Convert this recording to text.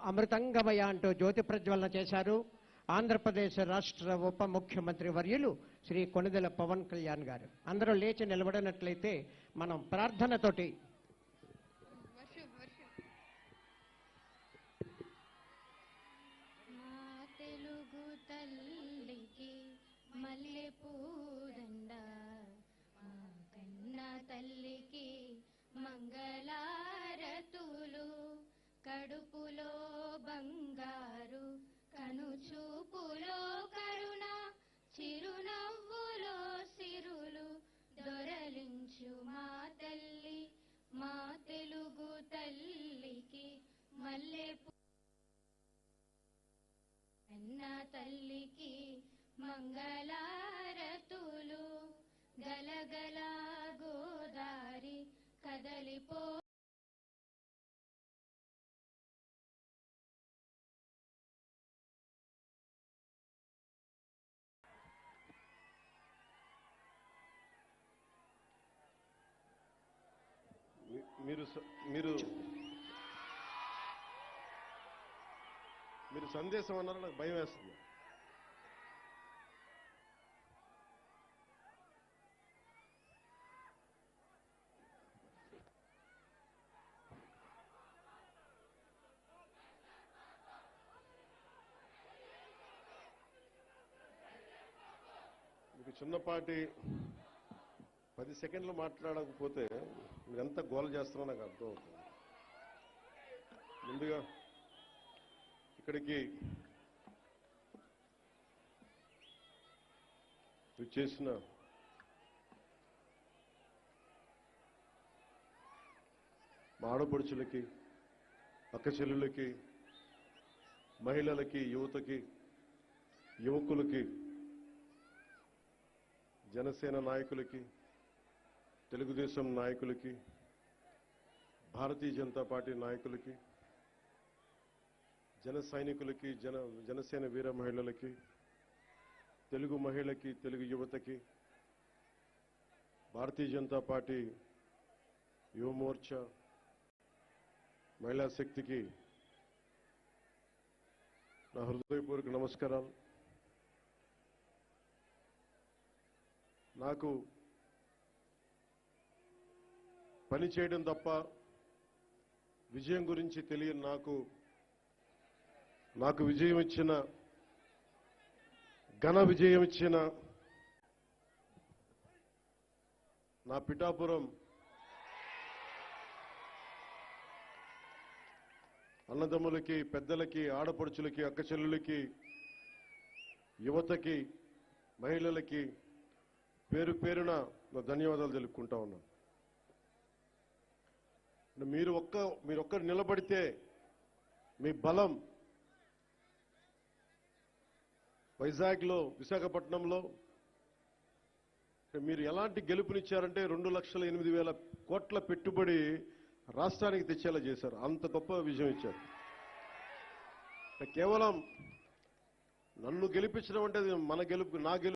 అమృతంగమయ అంటూ జ్యోతి ప్రజ్వలన చేశారు ఆంధ్రప్రదేశ్ రాష్ట్ర ఉప ముఖ్యమంత్రి వర్యులు శ్రీ కొణిదెల పవన్ కళ్యాణ్ గారు. అందరూ లేచి నిలబడినట్లయితే మనం ప్రార్థనతోటి తెలుగు తల్లికి మల్లె పూదండ, మా కన్న తల్లికి మంగళారతులు, కడుపులో బంగారు కనుచూపులో కరుణ, చిరునవ్వులో సిరులు దొరలించు మా తల్లి, మా తెలుగు తల్లికి మల్లె కన్న తల్లికి మంగళారతులు. గలగల గోదారి కదలిపో మీరు సందేశం అన్నారు, నాకు భయం వేస్తుంది. మీకు చిన్నపాటి 10 సెకండ్లు మాట్లాడకపోతే మీరు ఎంత గోల చేస్తారో నాకు అర్థమవుతుంది. ముందుగా ఇక్కడికి చేసిన మా ఆడపడుచులకి, అక్క చెల్లెళ్ళకి, మహిళలకి, యువతకి, యువకులకి, జనసేన నాయకులకి, తెలుగుదేశం నాయకులకి, భారతీయ జనతా పార్టీ నాయకులకి, జన సైనికులకి, జనసేన వీర మహిళలకి, తెలుగు మహిళకి, తెలుగు యువతకి, భారతీయ జనతా పార్టీ యువ మోర్చా, మహిళా శక్తికి నా హృదయపూర్వక నమస్కారాలు. నాకు పని చేయడం తప్ప విజయం గురించి తెలియని నాకు విజయం ఇచ్చిన, ఘన విజయం ఇచ్చిన నా పిఠాపురం అన్నదమ్ములకి, పెద్దలకి, ఆడపడుచులకి, అక్కచెల్లులకి, యువతకి, మహిళలకి పేరు పేరున నా ధన్యవాదాలు తెలుపుకుంటా ఉన్నాను. మీరు ఒక్కరు నిలబడితే మీ బలం వైజాగ్లో, విశాఖపట్నంలో మీరు ఎలాంటి గెలుపునిచ్చారంటే 2,08,000 కోట్ల పెట్టుబడి రాష్ట్రానికి తెచ్చేలా చేశారు. అంత గొప్ప విజయం ఇచ్చారు. కేవలం నన్ను గెలిపించడం అంటే మన గెలుపు, నా గెలుపు